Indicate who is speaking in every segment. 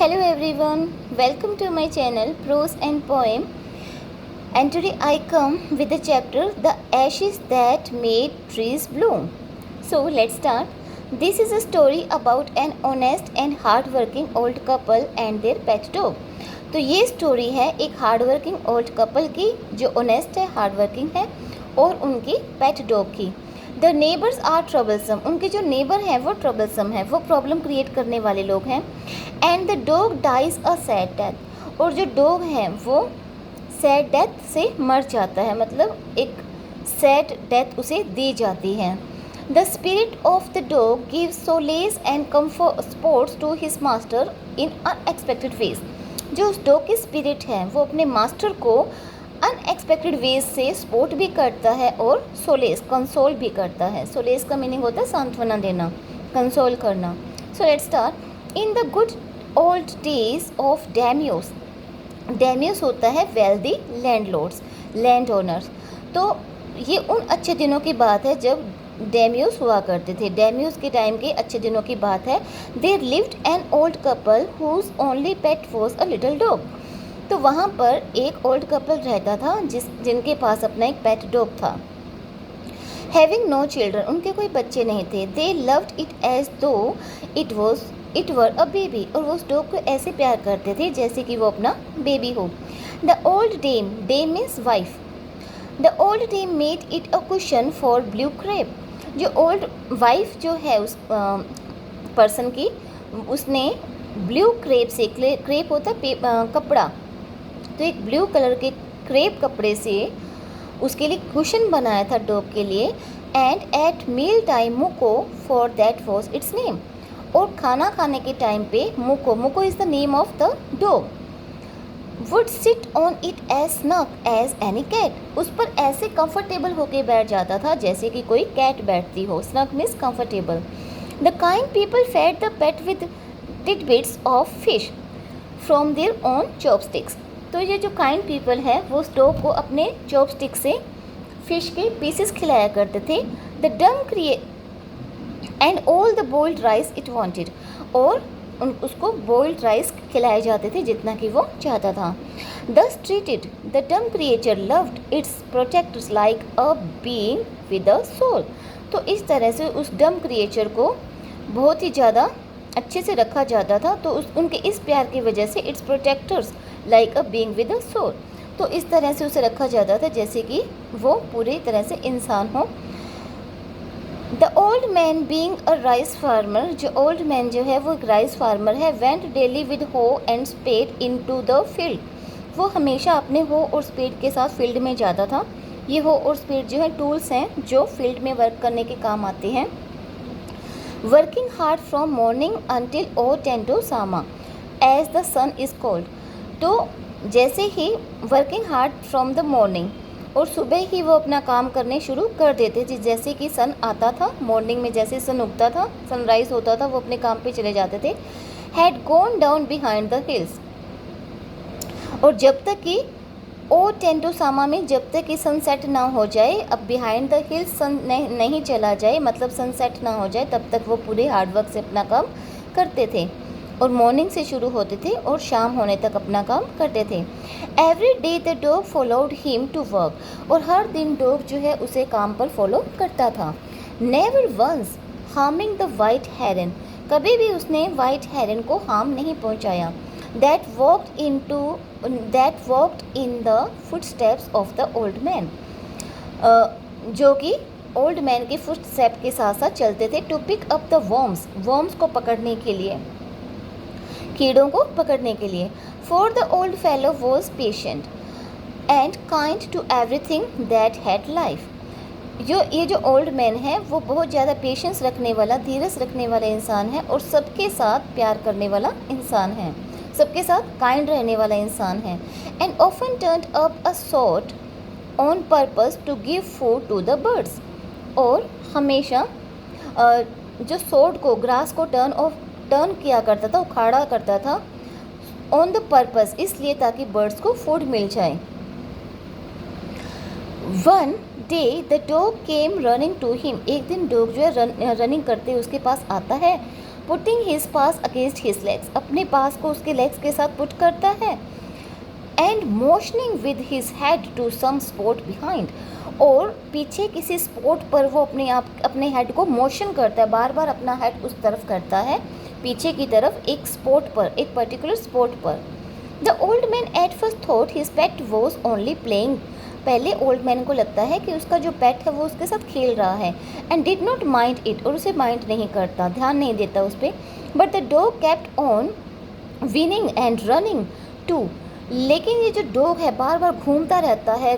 Speaker 1: Hello everyone, welcome to my channel Prose and Poem, and today I come with the chapter The Ashes That Made Trees Bloom. So let's start. This is a story about an honest and hardworking old couple and their pet dog. तो ये story है एक hardworking old couple की जो honest है, hardworking है, और उनकी पेट डॉग की। द नेबर्स आर ट्रबलसम, उनके जो नेबर हैं वो ट्रबलसम है, वो प्रॉब्लम क्रिएट करने वाले लोग हैं। And the dog dies a sad death, और जो डॉग है वो सैड डेथ से मर जाता है, मतलब एक सैड डेथ उसे दी जाती है। The spirit of the dog gives solace and comforts to his master in unexpected ways, जो उस डॉग की स्पिरिट है वो अपने मास्टर को अनएक्सपेक्टेड वेज से सपोर्ट भी करता है और सोलेस कंसोल भी करता है। सोलेस का मीनिंग होता है सांत्वना देना, कंसोल करना। So let's start. In the good old days of daimyos, daimyos होता है वेल्दी लैंडलॉर्ड्स, लैंड ओनर्स। तो ये उन अच्छे दिनों की बात है जब डैम्यूस हुआ करते थे, डैम्यूस के टाइम के अच्छे दिनों की बात है। There lived an old couple whose only pet was a little dog, तो वहाँ पर एक ओल्ड कपल रहता था जिनके पास अपना एक पेट डॉग था। हैविंग नो चिल्ड्रन, उनके कोई बच्चे नहीं थे। दे लव्ड इट एज दो इट वर अ बेबी, और वो उस डॉग को ऐसे प्यार करते थे जैसे कि वो अपना बेबी हो। The old dame, dame means wife, the old dame made it a cushion for blue crepe, जो ओल्ड वाइफ जो है उस पर्सन की, उसने ब्लू क्रेप से, क्रेप होता है कपड़ा, तो एक ब्लू कलर के क्रेप कपड़े से उसके लिए कुशन बनाया था डॉग के लिए। And at meal time Muko, for that was its name, और खाना खाने के टाइम पे Muko, Muko is the name of the dog, would sit on it as snug as any cat, उस पर ऐसे कंफर्टेबल होके बैठ जाता था जैसे कि कोई कैट बैठती हो। Snug means comfortable. The kind people fed the pet with tidbits of fish from their own chopsticks, तो ये जो काइंड पीपल है वो उस डॉग को अपने चॉपस्टिक से फिश के पीसेस खिलाया करते थे। द डम create and all the boiled rice it wanted, और उसको बॉइल्ड राइस खिलाए जाते थे जितना कि वो चाहता था। Thus treated the dumb creature loved its protectors like a being with a soul, तो इस तरह से उस डम क्रिएचर को बहुत ही ज़्यादा अच्छे से रखा जाता था। तो उनके इस प्यार की वजह से its protectors like a being with a soul, तो इस तरह से उसे रखा जाता था जैसे कि वो पूरी तरह से इंसान हो। The old man being a rice farmer, जो ओल्ड मैन जो है वो एक राइस फार्मर है। Went daily with hoe and spade into the field, वो हमेशा अपने हो और स्पेड के साथ फील्ड में जाता था। ये हो और स्पेड जो है टूल्स हैं जो फील्ड में वर्क करने के काम आते हैं। Working hard from morning until O Tento Sama as the sun is called, तो जैसे ही working hard from the morning, और सुबह ही वो अपना काम करने शुरू कर देते थे। जैसे कि सन आता था मॉर्निंग में, जैसे सन उगता था, सनराइज होता था, वो अपने काम पे चले जाते थे। Had gone down behind the hills, और जब तक कि ओ टेंटोसामा में जब तक कि सनसेट ना हो जाए, अब बिहाइंड द हिल्स सन नहीं चला जाए, मतलब सनसेट ना हो जाए, तब तक वो पूरे हार्डवर्क से अपना काम करते थे, और मॉर्निंग से शुरू होते थे और शाम होने तक अपना काम करते थे। Every day the dog followed him to work, और हर दिन डॉग जो है उसे काम पर फॉलो करता था। Never once harming the white heron, कभी भी उसने वाइट हेरन को हार्म नहीं पहुंचाया। That walked in the footsteps of the old man, जो कि ओल्ड मैन के फुटस्टेप के साथ साथ चलते थे। To pick up the worms को पकड़ने के लिए, कीड़ों को पकड़ने के लिए। For the old fellow was patient and kind to everything that had life, ये जो ओल्ड मैन है वो बहुत ज़्यादा पेशेंस रखने वाला, धीरज रखने वाला इंसान है, और सबके साथ प्यार करने वाला इंसान है, सबके साथ काइंड रहने वाला इंसान है। And often turned up a sort on purpose to give food to the birds, और हमेशा जो सोर्ड को, ग्रास को टर्न किया करता था, उखाड़ा करता था, ऑन द पर्पस, इसलिए ताकि बर्ड्स को फूड मिल जाए। One day the dog came running to him, एक दिन डॉग जो है रनिंग करते उसके पास आता है। पुटिंग हिज पास अगेंस्ट हिज लेग्स, अपने पास को उसके लेग्स के साथ पुट करता है, and motioning with his head to some spot behind, और पीछे किसी स्पॉट पर वो अपने हेड को मोशन करता है, बार बार अपना हेड उस तरफ करता है, पीछे की तरफ एक स्पॉट पर, एक पर्टिकुलर स्पॉट पर। The old man at first thought his pet was only playing, पहले ओल्ड मैन को लगता है कि उसका जो पेट है वो उसके साथ खेल रहा है, and did not mind it, और उसे माइंड नहीं करता, ध्यान नहीं देता उस पर। But the dog kept on whining and running to, लेकिन ये जो डॉग है बार बार घूमता रहता है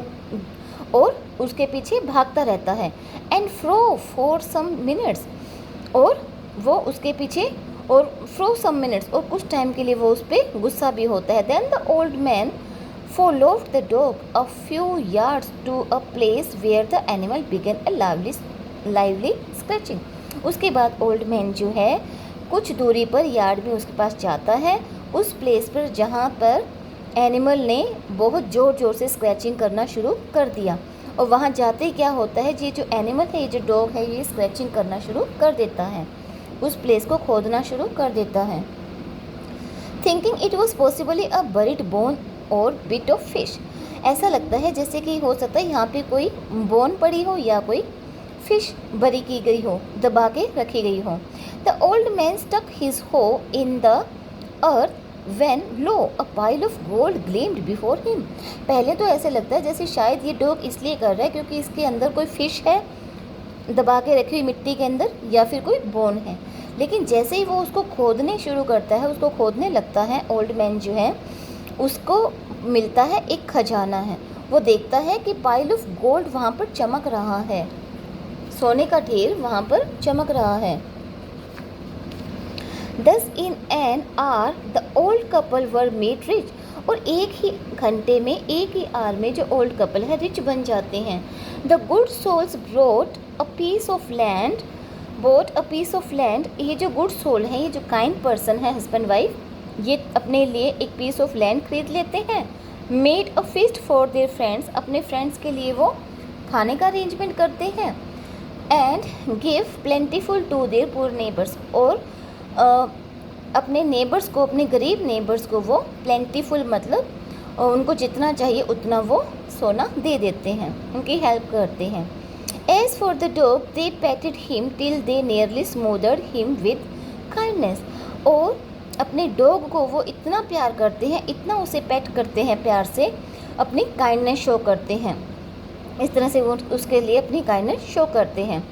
Speaker 1: और उसके पीछे भागता रहता है, and fro for some minutes, और वो उसके पीछे और फ्रो सम मिनट्स, और कुछ टाइम के लिए वो उस पर गुस्सा भी होता है। Then the old man followed the dog a few yards to a place where the animal began a lively scratching. उसके बाद ओल्ड मैन जो है कुछ दूरी पर यार्ड में उसके पास जाता है, उस प्लेस पर जहाँ पर एनिमल ने बहुत ज़ोर ज़ोर से स्क्रैचिंग करना शुरू कर दिया, और वहाँ जाते ही क्या होता है, ये जो एनिमल है, ये जो डॉग है, ये स्क्रैचिंग करना शुरू कर देता है, उस प्लेस को खोदना शुरू कर देता है। Thinking it was possibly a buried bone और बिट ऑफ फिश, ऐसा लगता है जैसे कि हो सकता है यहाँ पे कोई बोन पड़ी हो या कोई फिश बरी की गई हो, दबा के रखी गई हो। The old man stuck his hoe in the earth when lo a pile of gold gleamed before him, पहले तो ऐसे लगता है जैसे शायद ये डॉग इसलिए कर रहा है क्योंकि इसके अंदर कोई फिश है दबा के रखी हुई मिट्टी के अंदर, या फिर कोई बोन है, लेकिन जैसे ही वो उसको खोदने शुरू करता है, उसको खोदने लगता है, ओल्ड मैन जो है उसको मिलता है एक खजाना है, वो देखता है कि पाइल ऑफ गोल्ड वहाँ पर चमक रहा है, सोने का ढेर वहाँ पर चमक रहा है। Thus in an hour the old couple were made rich, और एक ही घंटे में, एक ही आवर में जो ओल्ड कपल है रिच बन जाते हैं। The good souls brought a piece of land, bought a piece of land, ये जो गुड सोल है, ये जो काइंड पर्सन है, हस्बैंड वाइफ, ये अपने लिए एक पीस ऑफ लैंड खरीद लेते हैं। Made a feast for their friends, अपने फ्रेंड्स के लिए वो खाने का अरेंजमेंट करते हैं। And give plentiful to their poor neighbours, और अपने नेबर्स को, अपने गरीब नेबर्स को वो प्लेंटीफुल मतलब उनको जितना चाहिए उतना वो सोना दे देते हैं, उनकी हेल्प करते हैं। As for the dog they petted him till they nearly smothered him with kindness, और अपने डॉग को वो इतना प्यार करते हैं, इतना उसे पेट करते हैं प्यार से, अपनी काइंडनेस शो करते हैं, इस तरह से वो उसके लिए अपनी काइंडनेस शो करते हैं।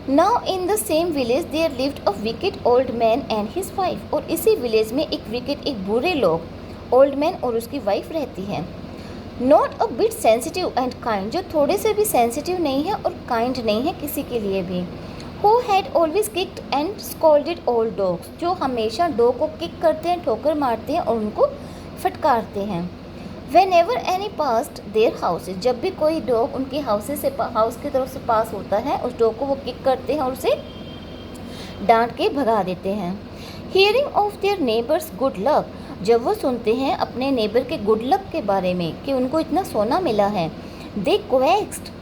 Speaker 1: Now in the same village there lived a wicked old man and his wife, और इसी विलेज में एक विकेड, एक बुरे लोग, ओल्ड मैन और उसकी वाइफ रहती है। Not a bit sensitive and kind, जो थोड़े से भी सेंसिटिव नहीं है और काइंड नहीं है किसी के लिए भी। Who had always kicked and scolded all dogs, जो हमेशा डॉग को किक करते हैं, ठोकर मारते हैं और उनको फटकारते हैं। Whenever any passed their houses, जब भी कोई डॉग उनके हाउस की तरफ से पास होता है, उस डॉग को वो किक करते हैं और उसे डांट के भगा देते हैं। Hearing of their neighbors good luck, जब वो सुनते हैं अपने नेबर के गुड लक के बारे में कि उनको इतना सोना मिला है, they coaxed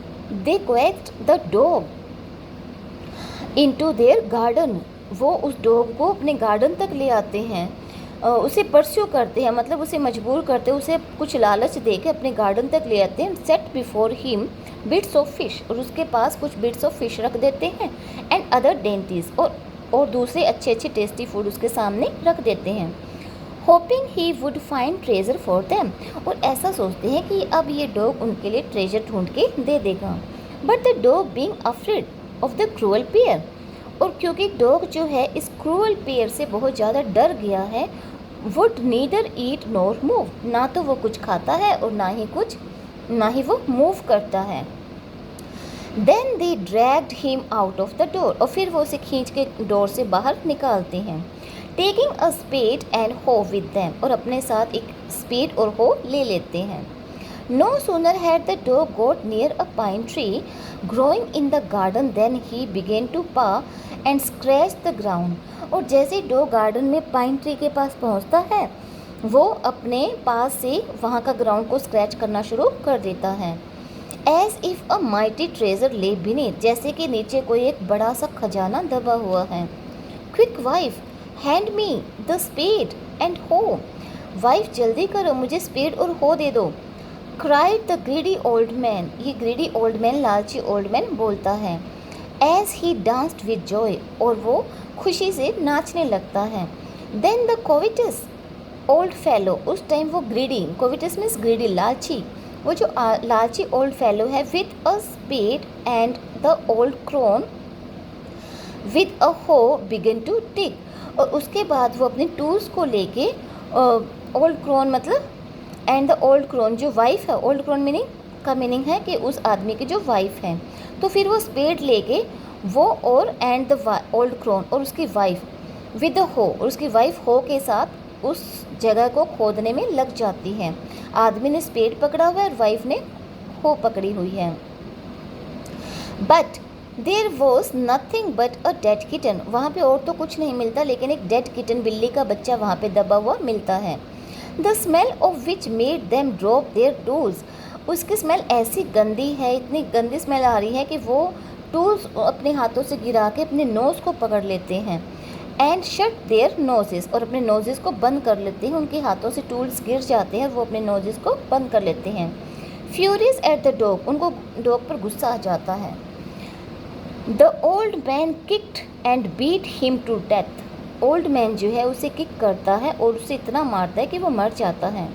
Speaker 1: the dog into their garden, वो उस डॉग को अपने गार्डन तक ले आते हैं, उसे परस्यू करते हैं, मतलब उसे मजबूर करते हैं, उसे कुछ लालच दे के अपने गार्डन तक ले आते हैं। Set before him bits of fish, और उसके पास कुछ बिट्स ऑफ फिश रख देते हैं, एंड अदर डेंटीज, और दूसरे अच्छे अच्छे टेस्टी फूड उसके सामने रख देते हैं। Hopping he would find treasure for them, और ऐसा सोचते हैं कि अब ये डॉग उनके लिए ट्रेजर ढूंढ के दे देगा। But the dog being afraid of the cruel pair, और क्योंकि डॉग जो है इस क्रूअल पेयर से बहुत ज़्यादा डर गया है, would neither eat nor move, ना तो वो कुछ खाता है और ना ही वो मूव करता है। Then they dragged him out of the door, और फिर वो उसे खींच के डोर से बाहर निकालते हैं। टेकिंग अ स्पेड एंड हो विद दैम, और अपने साथ एक स्पेड और हो ले लेते हैं। No sooner had the dog got near a pine tree growing in the garden than he began to paw and scratch the ground, और जैसे डॉग गार्डन में पाइन ट्री के पास पहुंचता है, वो अपने पास से वहाँ का ग्राउंड को स्क्रैच करना शुरू कर देता है। As if a mighty treasure lay beneath, जैसे कि नीचे कोई एक बड़ा सा खजाना दबा हुआ है। Quick wife, hand me the spade and hoe. Wife जल्दी करो, मुझे स्पेड और हो दे दो। Cried the greedy old man, ये ग्रीडी ओल्ड मैन, लालची ओल्ड मैन बोलता है। As he danced with joy, और वो खुशी से नाचने लगता है। Then the covetous old fellow, उस टाइम वो ग्रीडी, कोविटस मीन्स ग्रीडी, लालची, वो जो लालची ओल्ड फेलो है, with a spade and the old crone with a hoe began two tick, और उसके बाद वो अपने टूल्स को लेके, ओल्ड क्रोन मतलब एंड द ओल्ड क्रोन, जो वाइफ है, ओल्ड क्रोन मीनिंग का मीनिंग है कि उस आदमी की जो वाइफ है, तो फिर वो स्पेड लेके वो और एंड द ओल्ड क्रोन और उसकी वाइफ विद द हो, और उसकी वाइफ हो के साथ उस जगह को खोदने में लग जाती है। आदमी ने स्पेड पकड़ा हुआ है और वाइफ ने हो पकड़ी हुई है। But there was nothing but a dead kitten, वहाँ पे और तो कुछ नहीं मिलता लेकिन एक डेड किटन, बिल्ली का बच्चा वहाँ पे दबा हुआ मिलता है। The smell of which made them drop there tools, उसकी स्मेल ऐसी गंदी है, इतनी गंदी स्मेल आ रही है कि वो टूल्स अपने हाथों से गिरा के अपने नोज़ को पकड़ लेते हैं। एंड शट देयर नोजेस, और अपने नोजेस को बंद कर लेते हैं, उनके हाथों से टूल्स गिर जाते हैं, वो अपने नोजेस को बंद कर लेते हैं। फ्यूरियस एट द डॉग, उनको डॉग पर गुस्सा आ जाता है। The old man kicked and beat him to death, old man जो है उसे किक करता है और उसे इतना मारता है कि वो मर जाता है,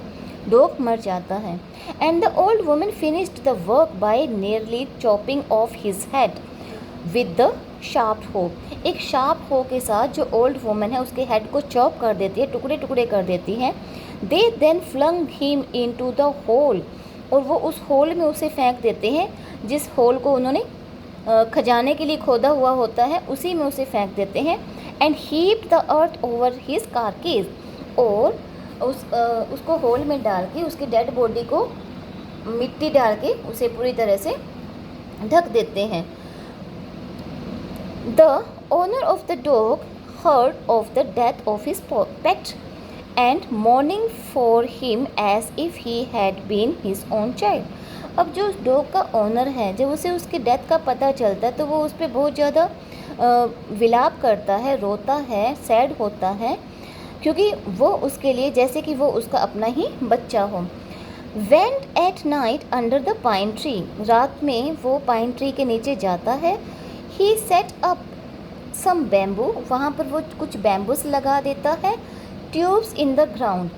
Speaker 1: डॉग मर जाता है। And the old woman finished the work by nearly chopping of his head with the sharp हो, एक शार्प हो के साथ जो ओल्ड वुमन है उसके हेड को चॉप कर देती है, टुकड़े टुकड़े कर देती है। They then flung him into the hole, और वो उस होल में उसे फेंक देते हैं, जिस होल को उन्होंने खजाने के लिए खोदा हुआ होता है उसी में उसे फेंक देते हैं। And heap the earth over his carcass, और उसको होल में डाल के उसकी डेड बॉडी को मिट्टी डाल के उसे पूरी तरह से ढक देते हैं। The owner of the dog heard of the death of his pet and mourning for him as if he had been his own child. अब जो उस डॉग का ओनर है, जब उसे उसके डेथ का पता चलता है तो वो उस पर बहुत ज़्यादा विलाप करता है, रोता है, सैड होता है, क्योंकि वो उसके लिए जैसे कि वो उसका अपना ही बच्चा हो। Went at night under the pine tree, रात में वो पाइन ट्री के नीचे जाता है। He set up some bamboo, वहाँ पर वो कुछ बैम्बूस लगा देता है। Tubes in the ground,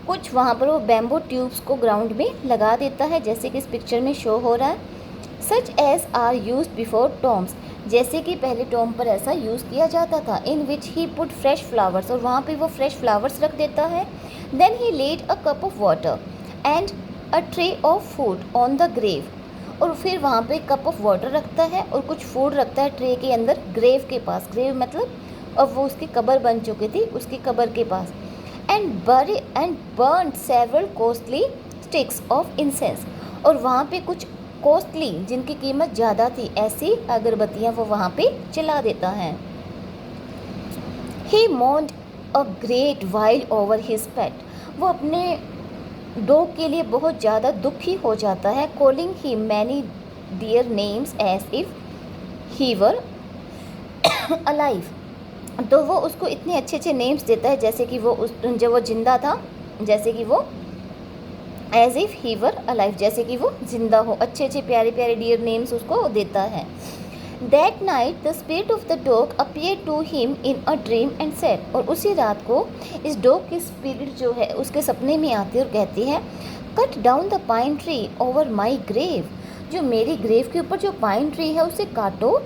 Speaker 1: कुछ वहाँ पर वो बैम्बू ट्यूब्स को ग्राउंड में लगा देता है, जैसे कि इस पिक्चर में शो हो रहा है। Such as are used before tombs, जैसे कि पहले टॉम पर ऐसा यूज़ किया जाता था। In which he put fresh flowers, और वहाँ पे वो फ्रेश फ्लावर्स रख देता है। Then he laid a cup of water and a tray of food on the grave, और फिर वहाँ पे कप ऑफ वाटर रखता है और कुछ फूड रखता है ट्रे के अंदर, ग्रेव के पास, ग्रेव मतलब अब वो उसकी कब्र बन चुकी थी, उसकी कब्र के पास। And burn several costly sticks of incense, और वहाँ पे कुछ कॉस्टली, जिनकी कीमत ज़्यादा थी, ऐसी अगरबत्तियाँ वो वहाँ पे जला देता है। He mourned a great while over his pet, वो अपने डॉग के लिए बहुत ज़्यादा दुखी हो जाता है। Calling he many dear names as if he were alive, तो वो उसको इतने अच्छे अच्छे नेम्स देता है जैसे कि वो जब वो जिंदा था, जैसे कि वो as if he were alive, जैसे कि वो जिंदा हो, अच्छे अच्छे प्यारे प्यारे डियर नेम्स उसको देता है। That night the spirit of the dog appear to him in a dream and said, और उसी रात को इस डॉग की स्पिरिट जो है उसके सपने में आती है और कहती है, cut down the pine tree over my grave, जो मेरी ग्रेव के ऊपर जो पाइन ट्री है उसे काटो।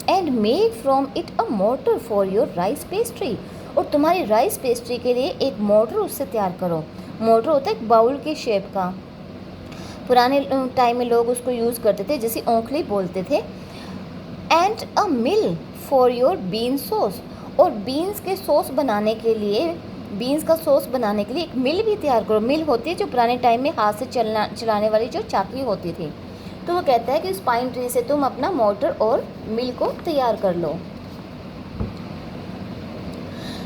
Speaker 1: And make from it a motor for your rice pastry, और तुम्हारी राइस पेस्ट्री के लिए एक मोटर उससे तैयार करो। मोटर होता है एक बाउल के शेप का, पुराने टाइम में लोग उसको यूज़ करते थे, जिसे औंखली बोलते थे। And a mill for your bean sauce, और बीन्स के सॉस बनाने के लिए, बीन्स का सॉस बनाने के लिए एक मिल भी तैयार करो। मिल होती है जो पुराने टाइम में हाथ से चलाने वाली जो चाकी होती थी। तो वो कहता है कि उस पाइन ट्री से तुम अपना मोटर और मिल को तैयार कर लो।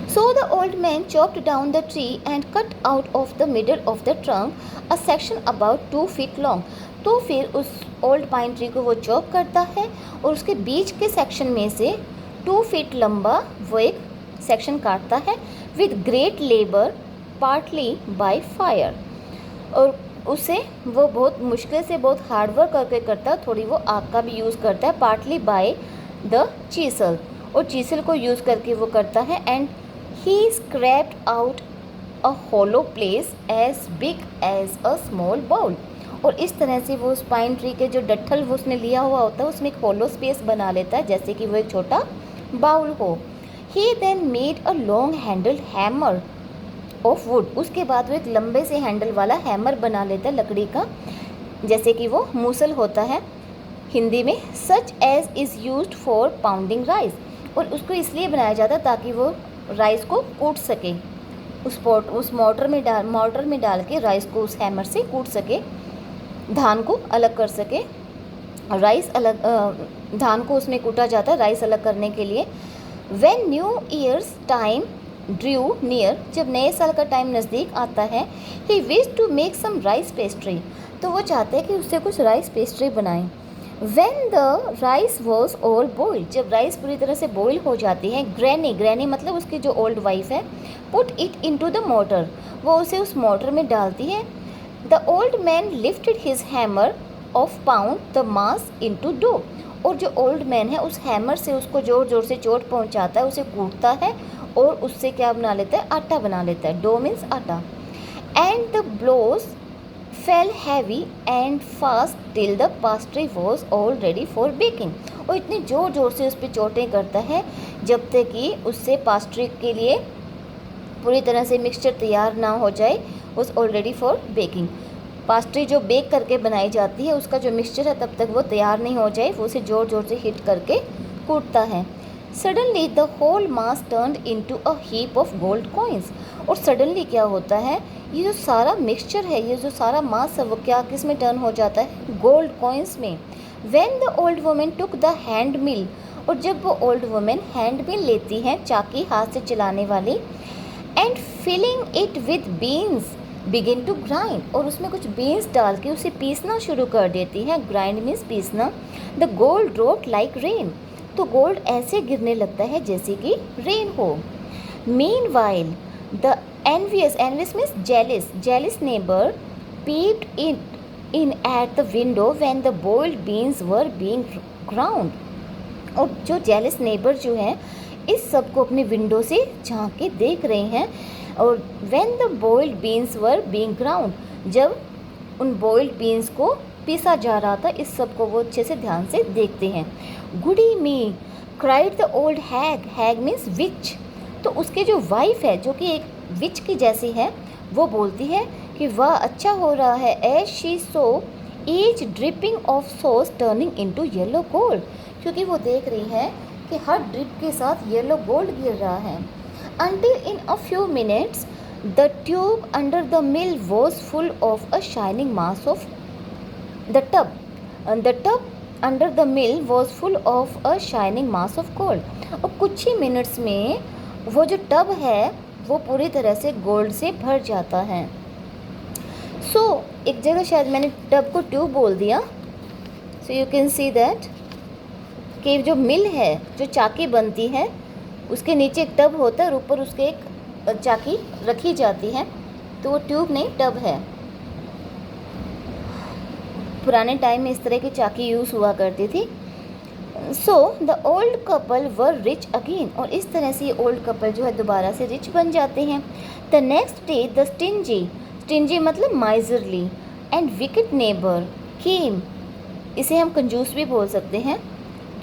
Speaker 1: So the old man chopped down the tree and cut out of the middle of the trunk a section about 2 feet long. तो फिर उस ओल्ड पाइन ट्री को वो चॉप करता है और उसके बीच के सेक्शन में से 2 फीट लंबा वो एक सेक्शन काटता है with great labour partly by fire, और उसे वो बहुत मुश्किल से बहुत हार्डवर्क करके करता है, थोड़ी वो आग का भी यूज़ करता है, पार्टली बाय द चीसल, और चीसल को यूज़ करके वो करता है। And he scraped out a hollow place as big as a small bowl, और इस तरह से वो उस पाइन ट्री के जो डट्ठल वो उसने लिया हुआ होता है उसमें एक होलो स्पेस बना लेता है जैसे कि वो एक छोटा बाउल हो। He then made a long handled hammer of wood, उसके बाद वो एक लंबे से हैंडल वाला हैमर बना लेता है लकड़ी का, जैसे कि वो मूसल होता है हिंदी में, such as is used for pounding rice, और उसको इसलिए बनाया जाता है ताकि वो राइस को कूट सके, उस मोटर में डाल के राइस को उस हैमर से कूट सके, धान को अलग कर सके, राइस अलग, धान को उसमें कूटा जाता है राइस अलग करने के लिए। When New Year's time drew near, जब नए साल का टाइम नज़दीक आता है, he wish to make some rice pastry, तो वो चाहते हैं कि उससे कुछ राइस पेस्ट्री बनाएं। When the rice was all boiled, जब राइस पूरी तरह से बॉईल हो जाती है, ग्रैनी मतलब उसकी जो ओल्ड वाइफ है, put it into the motor, वो उसे उस मोटर में डालती है। The old man lifted his hammer off pound the mass into dough, और जो ओल्ड मैन है उस हैमर से उसको जोर जोर से चोट पहुंचाता है, उसे कूटता है और उससे क्या बना लेता है, आटा बना लेता है, डो मीन्स आटा। And the blows fell heavy and fast till the pastry was all ready for baking, और इतनी ज़ोर ज़ोर से उस पर चोटें करता है जब तक कि उससे पास्ट्री के लिए पूरी तरह से मिक्सचर तैयार ना हो जाए, was all ready for baking. Pastry जो बेक करके बनाई जाती है उसका जो मिक्सचर है तब तक वो तैयार नहीं हो जाए, वो उसे ज़ोर ज़ोर से हिट करके कूटता है। Suddenly the whole mass turned into a heap of gold coins, और सडनली क्या होता है, ये जो सारा मिक्सचर है, ये जो सारा मास है, वो क्या किस में टर्न हो जाता है, गोल्ड कॉइन्स में। When the old woman took the hand mill, और जब वो ओल्ड वुमन हैंड मिल लेती है, चाकी हाथ से चलाने वाली, and filling it with beans begin to grind, और उसमें कुछ बीन्स डाल के उसे पीसना शुरू कर देती है, ग्राइंड मीन्स पीसना। The gold dropped like rain, तो गोल्ड ऐसे गिरने लगता है जैसे कि रेन हो। Meanwhile the envious means जेलिस neighbour peeped in at the window when the boiled beans were being ground, और जो जेलिस नेबर जो हैं इस सब को अपने विंडो से झांक के देख रहे हैं, और when the boiled beans were being ground, जब उन boiled beans को पीसा जा रहा था, इस सब को वो अच्छे से ध्यान से देखते हैं। Goody me cried the old hag means witch, तो उसके जो वाइफ है जो कि एक विच की जैसी है, वो बोलती है कि वाह अच्छा हो रहा है, as she saw each dripping of sauce turning into yellow gold, क्योंकि वो देख रही है कि हर ड्रिप के साथ येलो गोल्ड गिर रहा है। Until in a few minutes the tube under the mill was full of a shining mass of the tub, and the tub under the mill was full of a shining mass of gold, और कुछ ही minutes में वो जो tub है वो पूरी तरह से गोल्ड से भर जाता है। सो एक जगह शायद मैंने टब को ट्यूब बोल दिया, so you can see that कि जो मिल है, जो चाकी बनती है, उसके नीचे एक टब होता है और ऊपर उसके एक चाकी रखी जाती है, तो वो ट्यूब नहीं टब है। पुराने टाइम में इस तरह की चाकी यूज़ हुआ करती थी। So the old couple were rich again, और इस तरह से ये ओल्ड कपल जो है दोबारा से रिच बन जाते हैं। The next day the stingy मतलब माइजरली एंड विकेट नेबर केम, इसे हम कंजूस भी बोल सकते हैं,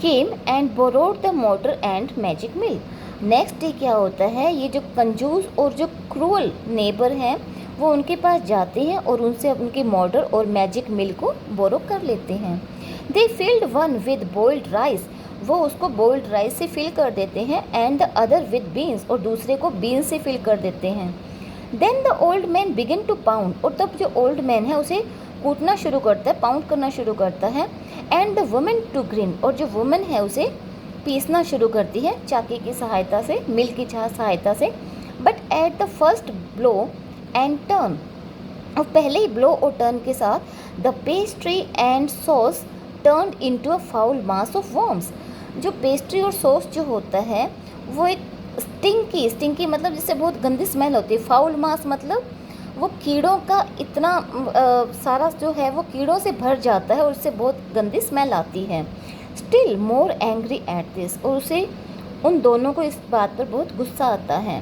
Speaker 1: came and borrowed the motor and magic mill. Next day क्या होता है, ये जो कंजूस और जो क्रूअल नेबर हैं वो उनके पास जाते हैं और उनसे उनकी मोटर और मैजिक मिल को बोरो कर लेते हैं। They filled one with boiled rice, वो उसको बॉइल्ड राइस से फिल कर देते हैं, and the other with beans, और दूसरे को बीन्स से फिल कर देते हैं। Then the old man begin to pound, और तब जो ओल्ड मैन है उसे कूटना शुरू करता है, पाउंड करना शुरू करता है। And the women to grin, और जो वुमेन है उसे पीसना शुरू करती है चाकी की सहायता से, मिल की सहायता से। But at the first blow and turn, और पहले ही ब्लो और टर्न के साथ the pastry and sauce turn into a foul mass of worms, जो पेस्ट्री और सॉस जो होता है वो एक स्टिंकी, स्टिंकी मतलब जिससे बहुत गंदी स्मेल होती है। फाउल मास मतलब वो कीड़ों का इतना सारा जो है वो कीड़ों से भर जाता है और उससे बहुत गंदी स्मेल आती है। Still more angry at this, और उसे उन दोनों को इस बात पर बहुत गुस्सा आता है।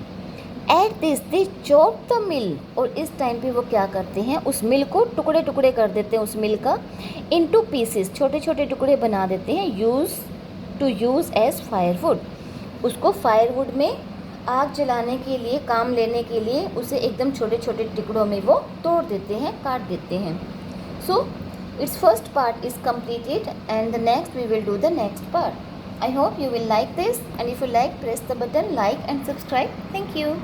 Speaker 1: At this they chop the mill, और इस टाइम पे वो क्या करते हैं, उस मिल को टुकड़े टुकड़े कर देते हैं, उस मिल का इनटू पीसेस, छोटे छोटे टुकड़े बना देते हैं, यूज़ एज फायरवुड, उसको फायरवुड में आग जलाने के लिए, काम लेने के लिए उसे एकदम छोटे छोटे टुकड़ों में वो तोड़ देते हैं, काट देते हैं। So it's first part is completed and the next we will do the next part. I hope you will like this, and if you like, press the button like and subscribe. Thank you.